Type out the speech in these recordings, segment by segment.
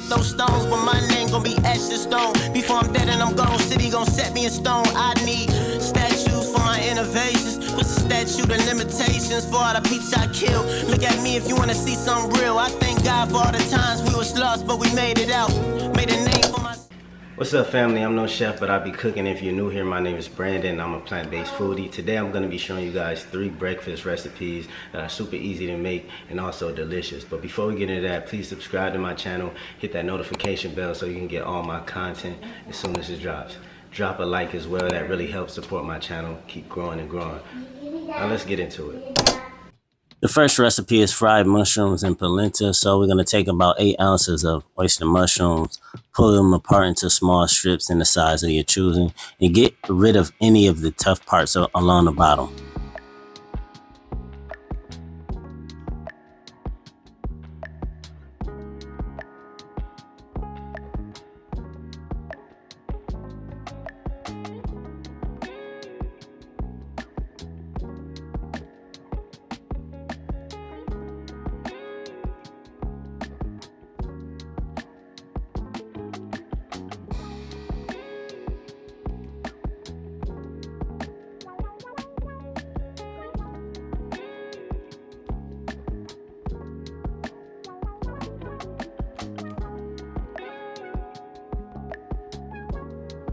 throw stones, but my name gon' be etched in stone. Before I'm dead and I'm gone, city gon' set me in stone. I need statues for my innovations. What's a statute of limitations for all the beats I kill? Look at me if you wanna see something real. I thank God for all the times we was lost, but we made it out. Made a name for myself. What's up, family? I'm no chef, but I be cooking. If you're new here, my name is Brandon. I'm a plant-based foodie. Today I'm going to be showing you guys 3 breakfast recipes that are super easy to make and also delicious. But before we get into that, please subscribe to my channel, hit that notification bell so you can get all my content as soon as it drops. Drop a like as well, that really helps support my channel, keep growing and growing. Now let's get into it. The first recipe is fried mushrooms and polenta. So we're going to take about 8 ounces of oyster mushrooms, pull them apart into small strips in the size of your choosing, and get rid of any of the tough parts along the bottom.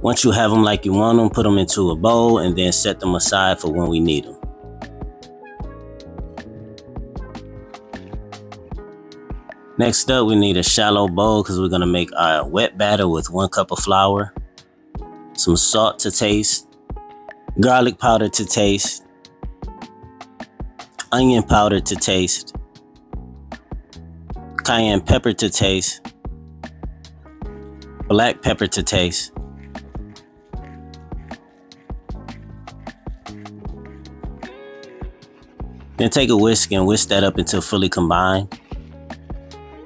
Once you have them like you want them, put them into a bowl and then set them aside for when we need them. Next up, we need a shallow bowl because we're going to make our wet batter with 1 cup of flour, some salt to taste, garlic powder to taste, onion powder to taste, cayenne pepper to taste, black pepper to taste, then take a whisk and whisk that up until fully combined.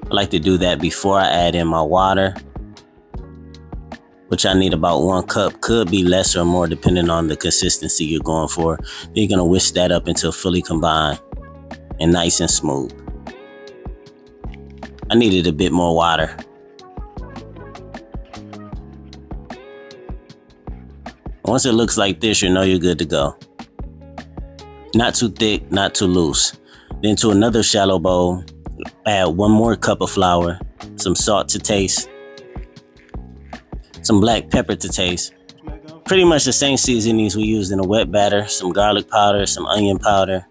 I like to do that before I add in my water, which I need about 1 cup. Could be less or more depending on the consistency you're going for. Then you're gonna whisk that up until fully combined and nice and smooth. I needed a bit more water. Once it looks like this, you know you're good to go. Not too thick, not too loose. Then to another shallow bowl, add 1 more cup of flour, some salt to taste, some black pepper to taste. Pretty much the same seasonings we used in a wet batter, some garlic powder, some onion powder.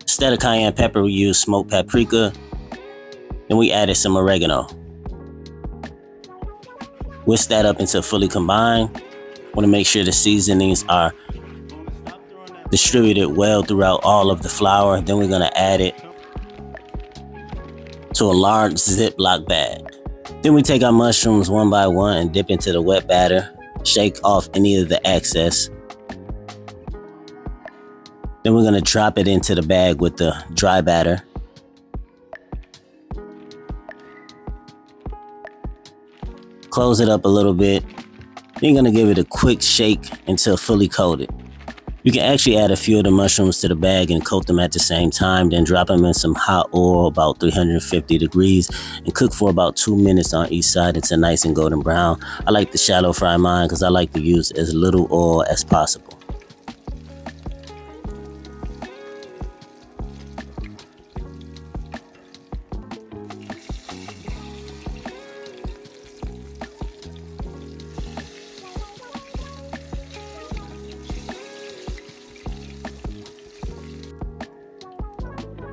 Instead of cayenne pepper, we used smoked paprika. Then we added some oregano. Whisk that up until fully combined. Want to make sure the seasonings are distributed well throughout all of the flour. Then we're going to add it to a large Ziploc bag. Then we take our mushrooms one by one and dip into the wet batter. Shake off any of the excess. Then we're going to drop it into the bag with the dry batter. Close it up a little bit. Then you're going to give it a quick shake until fully coated. You can actually add a few of the mushrooms to the bag and coat them at the same time, then drop them in some hot oil about 350 degrees and cook for about 2 minutes on each side until nice and golden brown. I like to shallow fry mine because I like to use as little oil as possible.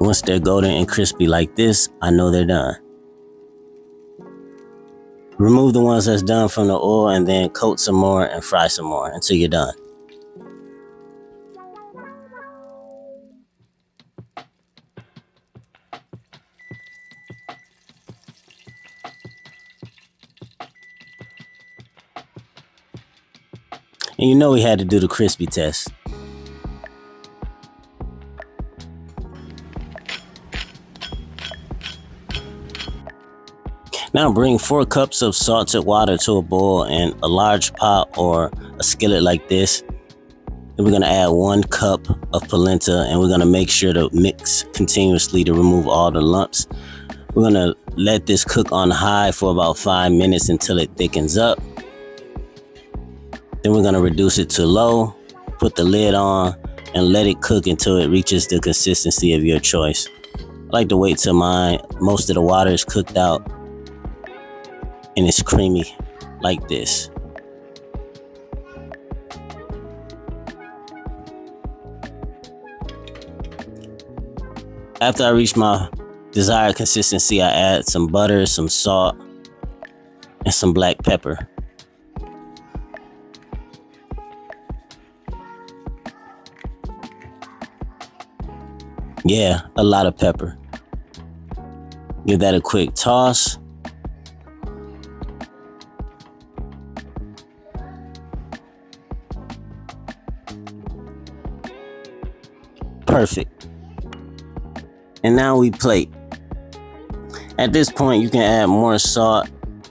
Once they're golden and crispy like this, I know they're done. Remove the ones that's done from the oil and then coat some more and fry some more until you're done. And you know we had to do the crispy test. Now bring 4 cups of salted water to a boil in a large pot or a skillet like this. Then we're going to add 1 cup of polenta and we're going to make sure to mix continuously to remove all the lumps. We're gonna let this cook on high for about 5 minutes until it thickens up. Then we're gonna reduce it to low, put the lid on, and let it cook until it reaches the consistency of your choice. I like to wait till most of the water is cooked out and it's creamy like this. After I reach my desired consistency, I add some butter, some salt, and some black pepper. Yeah, a lot of pepper. Give that a quick toss. Perfect. And now we plate. At this point, you can add more salt,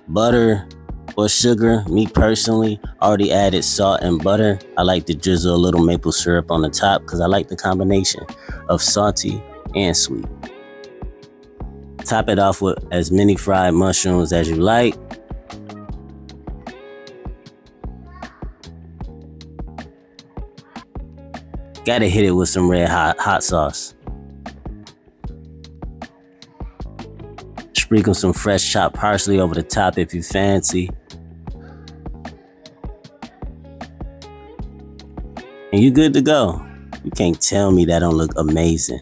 butter, or sugar. Me personally, already added salt and butter. I like to drizzle a little maple syrup on the top because I like the combination of salty and sweet. Top it off with as many fried mushrooms as you like. Gotta hit it with some red hot sauce. Sprinkle some fresh chopped parsley over the top if you fancy. And you're good to go. You can't tell me that don't look amazing.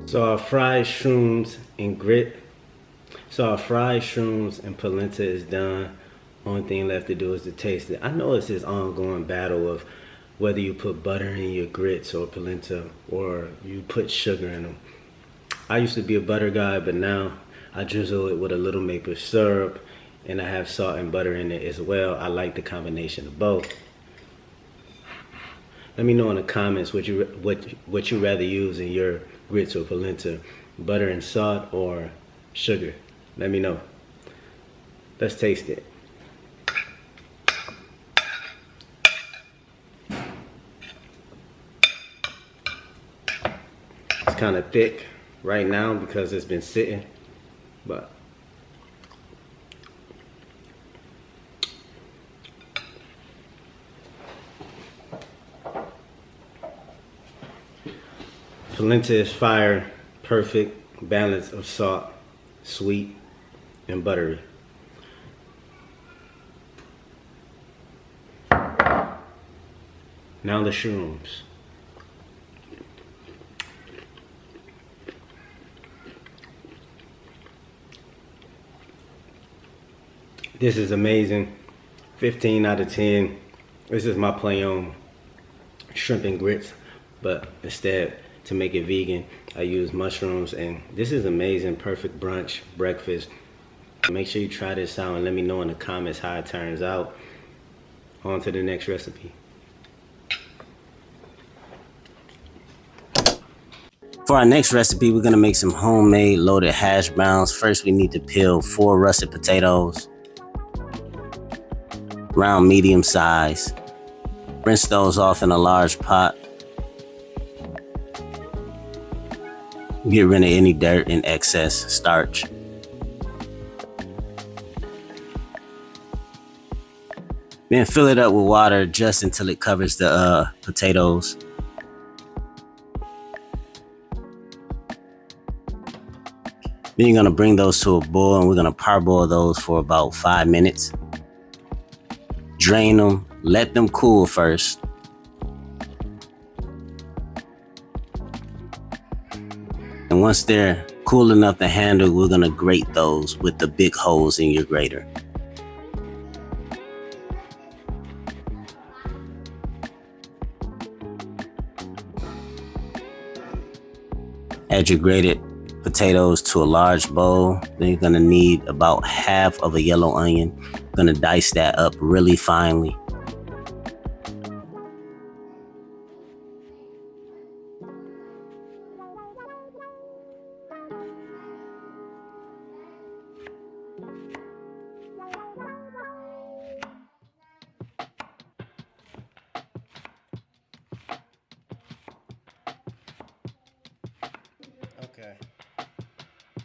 So our fried shrooms and polenta is done. Only thing left to do is to taste it. I know it's this ongoing battle of whether you put butter in your grits or polenta or you put sugar in them. I used to be a butter guy, but now I drizzle it with a little maple syrup and I have salt and butter in it as well. I like the combination of both. Let me know in the comments what you rather use in your grits or polenta, butter and salt or sugar. Let me know. Let's taste it. It's kind of thick right now because it's been sitting, but polenta is fire, perfect balance of salt, sweet, and buttery. Now the shrooms. This is amazing. 15 out of 10. This is my play on shrimp and grits, but instead, to make it vegan, I use mushrooms, and this is amazing. Perfect brunch, breakfast. Make sure you try this out and let me know in the comments how it turns out. On to the next recipe. For our next recipe, we're gonna make some homemade loaded hash browns. First, we need to peel 4 russet potatoes, round medium size. Rinse those off in a large pot. Get rid of any dirt and excess starch. Then fill it up with water just until it covers the potatoes. Then you're gonna bring those to a boil and we're gonna parboil those for about 5 minutes. Drain them, let them cool first. And once they're cool enough to handle, we're gonna grate those with the big holes in your grater. Add your grated potatoes to a large bowl. Then you're gonna need about half of a yellow onion. Gonna dice that up really finely.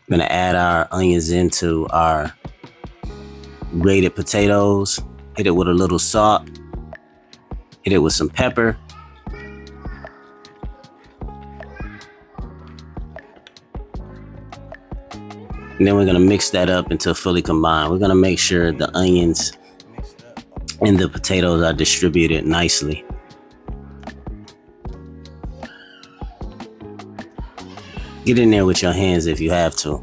We're gonna add our onions into our grated potatoes. Hit it with a little salt. Hit it with some pepper. And then we're gonna mix that up until fully combined. We're gonna make sure the onions and the potatoes are distributed nicely. Get in there with your hands if you have to.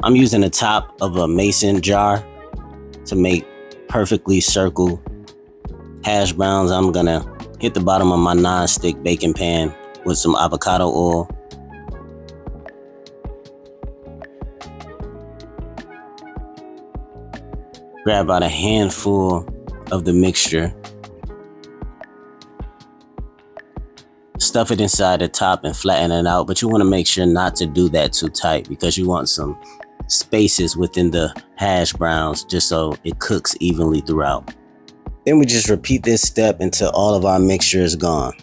I'm using the top of a mason jar to make perfectly circle hash browns. I'm gonna hit the bottom of my non-stick baking pan with some avocado oil. Grab about a handful of the mixture. Stuff it inside the top and flatten it out, but you want to make sure not to do that too tight because you want some spaces within the hash browns just so it cooks evenly throughout. Then we just repeat this step until all of our mixture is gone.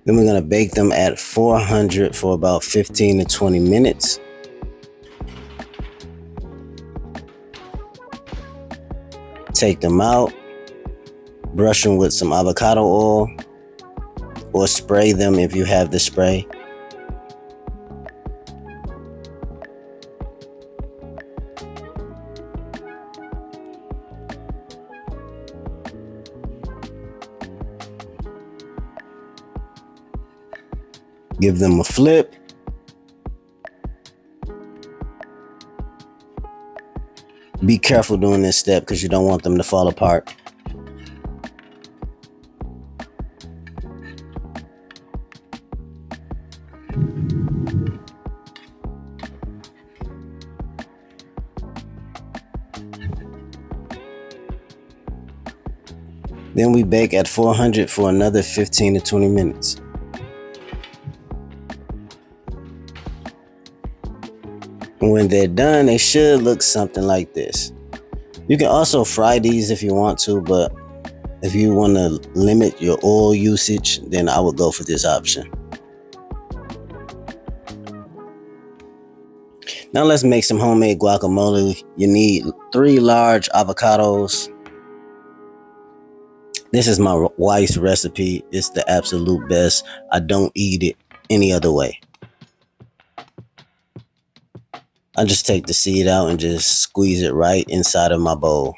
Then we're gonna bake them at 400 for about 15 to 20 minutes. Take them out, brush them with some avocado oil, or spray them if you have the spray. Give them a flip. Be careful doing this step because you don't want them to fall apart. Then we bake at 400 for another 15 to 20 minutes. And when they're done, they should look something like this. You can also fry these if you want to, but if you want to limit your oil usage, then I would go for this option. Now let's make some homemade guacamole. You need 3 large avocados. This is my wife's recipe. It's the absolute best. I don't eat it any other way. I just take the seed out and just squeeze it right inside of my bowl.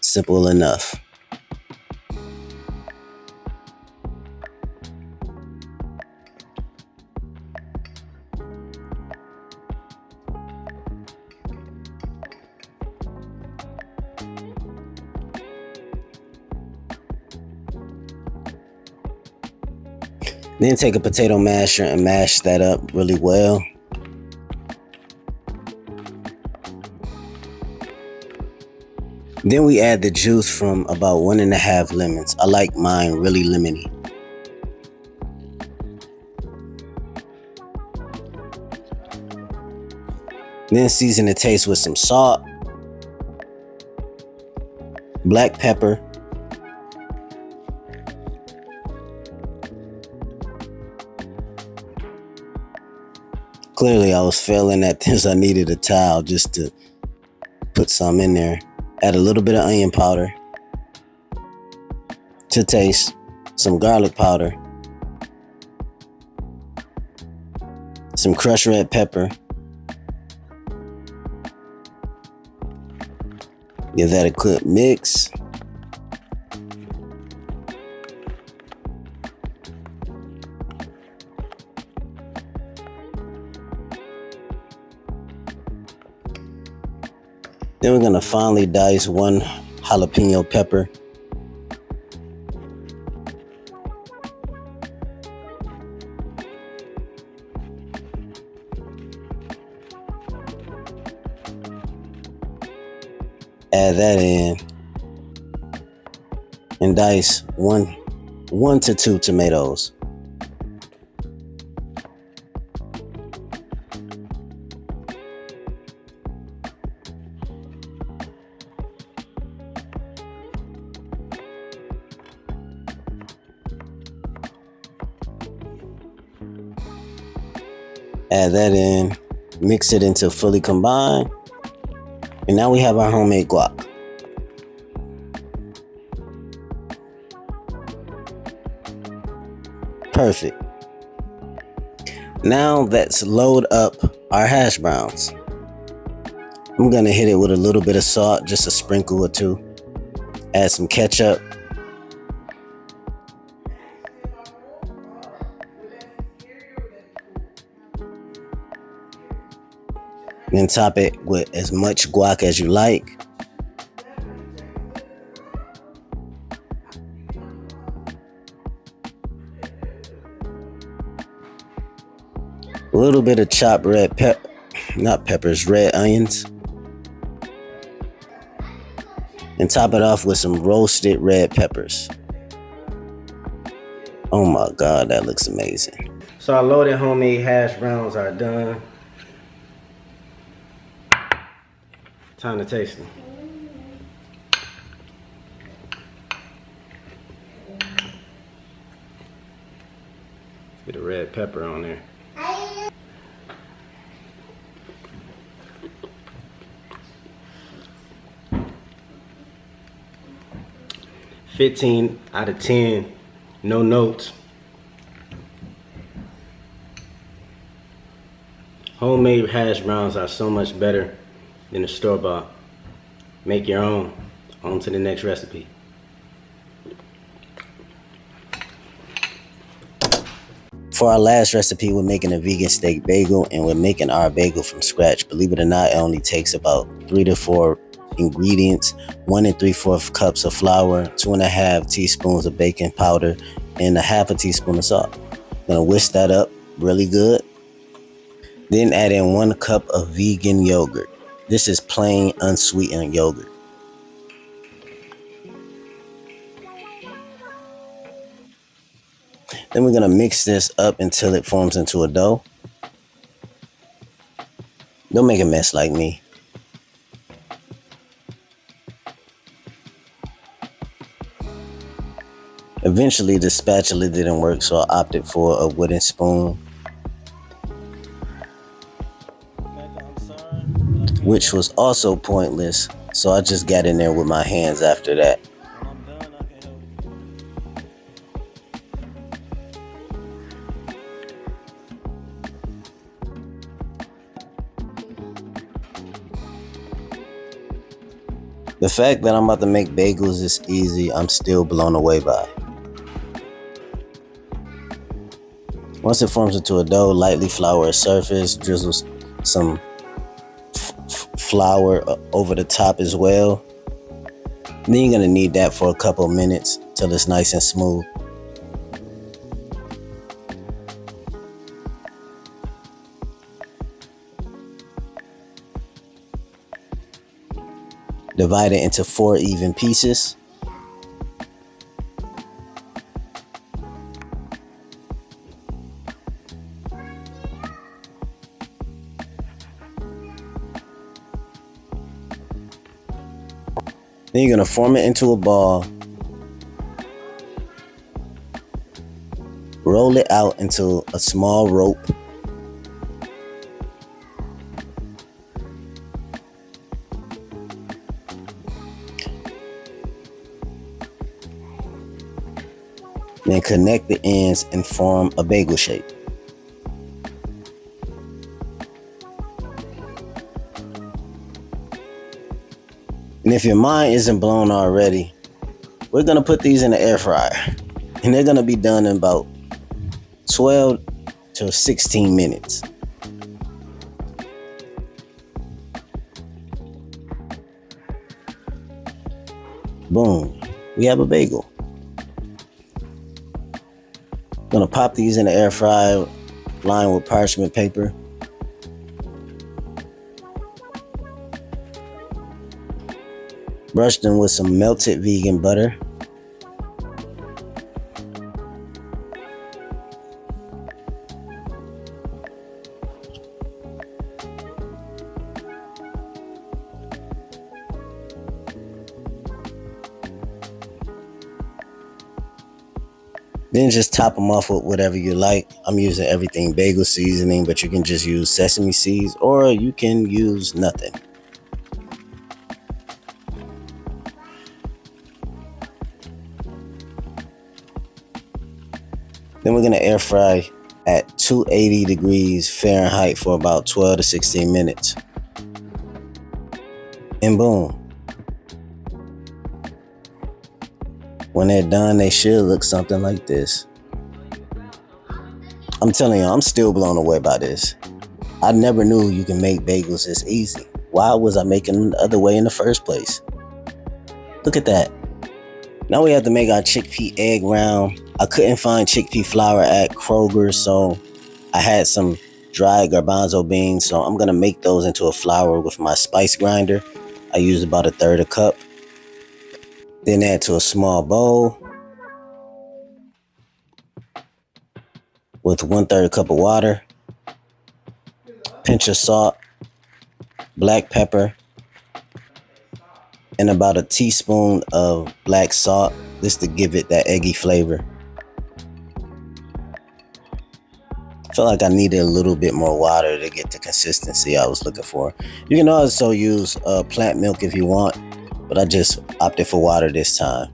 Simple enough. Then take a potato masher and mash that up really well. Then we add the juice from about 1.5 lemons. I like mine really lemony. Then season the taste with some salt, black pepper, clearly I was failing at this. I needed a towel just to put some in there. Add a little bit of onion powder to taste, some garlic powder, some crushed red pepper, Give that a quick mix. Then we're gonna finely dice one jalapeno pepper. Add that in and dice one to two tomatoes. Add that in, mix it until fully combined. And now we have our homemade guac. Perfect. Now let's load up our hash browns. I'm gonna hit it with a little bit of salt, just a sprinkle or two. Add some ketchup. Then top it with as much guac as you like. A little bit of chopped red red onions. And top it off with some roasted red peppers. Oh my God, that looks amazing. So our loaded homemade hash browns are done. Time to taste them. Get a red pepper on there. $15 out of 10, no notes. Homemade hash browns are so much better than the store-bought. Make your own. On to the next recipe. For our last recipe, we're making a vegan steak bagel, and we're making our bagel from scratch. Believe it or not, it only takes about 3 to 4 ingredients: 1 3/4 cups of flour, 2.5 teaspoons of baking powder, and 1/2 teaspoon of salt. Gonna whisk that up really good. Then add in 1 cup of vegan yogurt. This is plain unsweetened yogurt. Then we're gonna mix this up until it forms into a dough. Don't make a mess like me. Eventually the spatula didn't work, so I opted for a wooden spoon, which was also pointless, so I just got in there with my hands after that. The fact that I'm about to make bagels is easy, I'm still blown away by. Once it forms into a dough, lightly flour a surface, drizzle some flour over the top as well. Then you're gonna need that for a couple minutes till it's nice and smooth. Divide it into 4 even pieces. Then you're going to form it into a ball. Roll it out into a small rope. Then connect the ends and form a bagel shape. And if your mind isn't blown already, we're gonna put these in the air fryer. And they're gonna be done in about 12 to 16 minutes. Boom, we have a bagel. Gonna pop these in the air fryer, lined with parchment paper. Brush them with some melted vegan butter. Then just top them off with whatever you like. I'm using everything bagel seasoning, but you can just use sesame seeds or you can use nothing. Then we're gonna air fry at 280 degrees Fahrenheit for about 12 to 16 minutes. And boom. When they're done, they should look something like this. I'm telling you, I'm still blown away by this. I never knew you can make bagels this easy. Why was I making them the other way in the first place? Look at that. Now we have to make our chickpea egg round. I couldn't find chickpea flour at Kroger, so I had some dried garbanzo beans, so I'm gonna make those into a flour with my spice grinder. I used about 1/3 cup. Then add to a small bowl with 1/3 cup of water, pinch of salt, black pepper, and about a teaspoon of black salt, just to give it that eggy flavor. I felt like I needed a little bit more water to get the consistency I was looking for. You can also use plant milk if you want, but I just opted for water this time.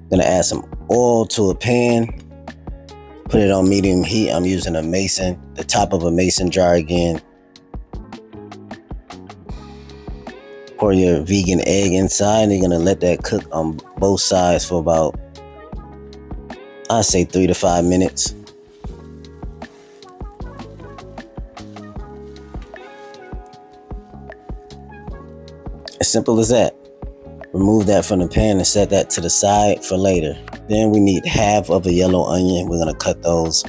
Gonna add some oil to a pan, put it on medium heat. I'm using the top of a mason jar again. Pour your vegan egg inside, and you're gonna let that cook on both sides for about, I'd say 3 to 5 minutes. As simple as that. Remove that from the pan and set that to the side for later. Then we need half of a yellow onion. We're gonna cut those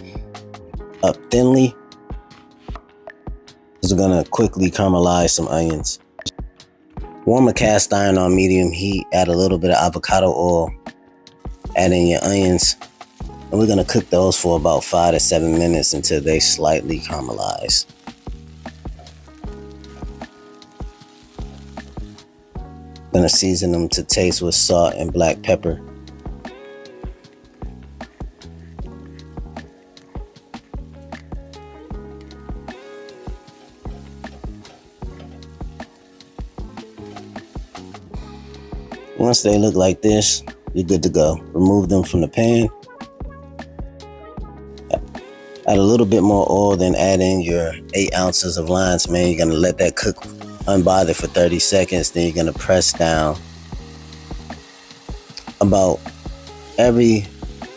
up thinly, because we're gonna quickly caramelize some onions. Warm a cast iron on medium heat, add a little bit of avocado oil, add in your onions, and we're gonna cook those for about 5 to 7 minutes until they slightly caramelize. Gonna season them to taste with salt and black pepper. Once they look like this, you're good to go. Remove them from the pan. Add a little bit more oil, then add in your 8 ounces of lionsmane. You're gonna let that cook unbothered for 30 seconds. Then you're gonna press down about every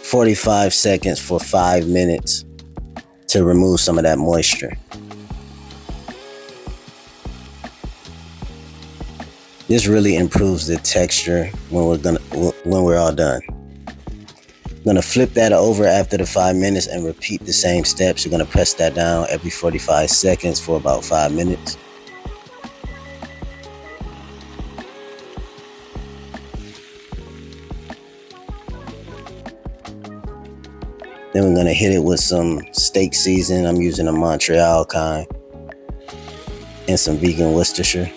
45 seconds for 5 minutes to remove some of that moisture. This really improves the texture when we're all done. I'm gonna flip that over after the 5 minutes and repeat the same steps. You're gonna press that down every 45 seconds for about 5 minutes. Then we're gonna hit it with some steak seasoning. I'm using a Montreal kind and some vegan Worcestershire.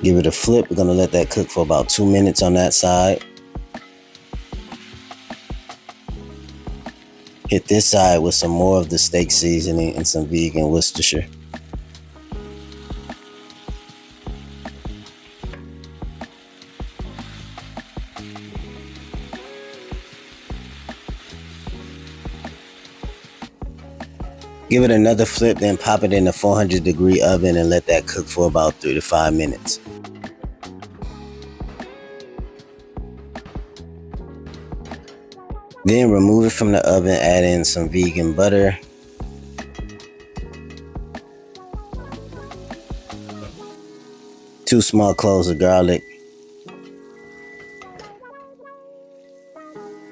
Give it a flip. We're gonna let that cook for about 2 minutes on that side. Hit this side with some more of the steak seasoning and some vegan Worcestershire. Give it another flip, then pop it in the 400-degree oven and let that cook for about 3 to 5 minutes. Then remove it from the oven, add in some vegan butter. Two small cloves of garlic.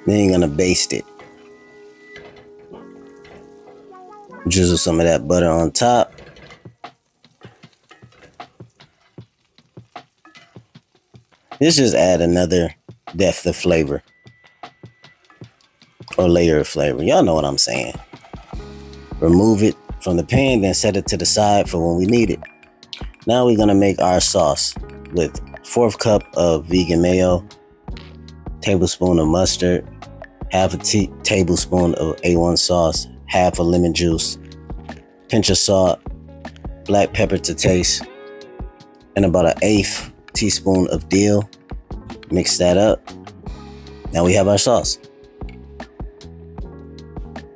Then you're gonna baste it. Drizzle some of that butter on top. This just add another depth of flavor. Or layer of flavor. Y'all know what I'm saying. Remove it from the pan, then set it to the side for when we need it. Now we're gonna make our sauce with 1/4 cup of vegan mayo, tablespoon of mustard, half a tablespoon of A1 sauce, half a lemon juice, pinch of salt, black pepper to taste, and about 1/8 teaspoon of dill. Mix that up. Now we have our sauce.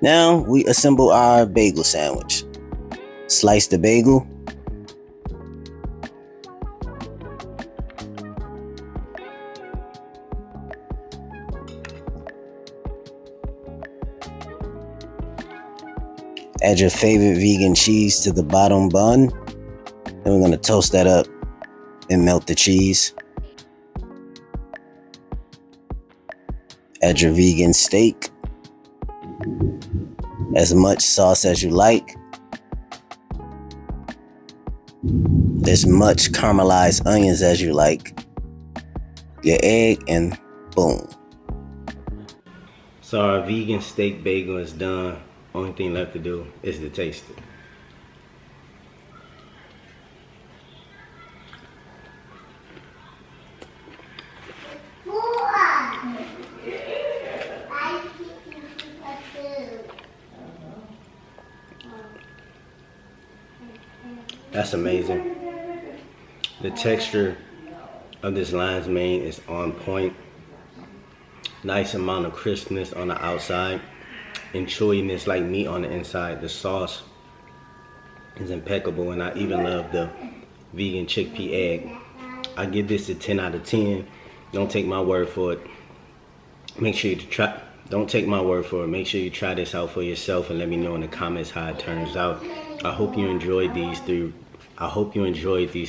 Now we assemble our bagel sandwich. Slice the bagel. Add your favorite vegan cheese to the bottom bun. Then we're going to toast that up and melt the cheese. Add your vegan steak. As much sauce as you like. As much caramelized onions as you like. Your egg, and boom. So our vegan steak bagel is done. Only thing left to do is to taste it. That's amazing. The texture of this lionsmane is on point. Nice amount of crispness on the outside and chewiness like meat on the inside. The sauce is impeccable, and I even love the vegan chickpea egg. I give this a 10 out of 10. Don't take my word for it. Make sure you try. Don't take my word for it. Make sure you try this out for yourself and let me know in the comments how it turns out. I hope you enjoyed these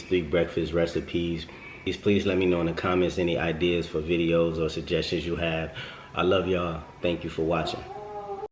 three breakfast recipes. Please let me know in the comments any ideas for videos or suggestions you have. I love y'all. Thank you for watching.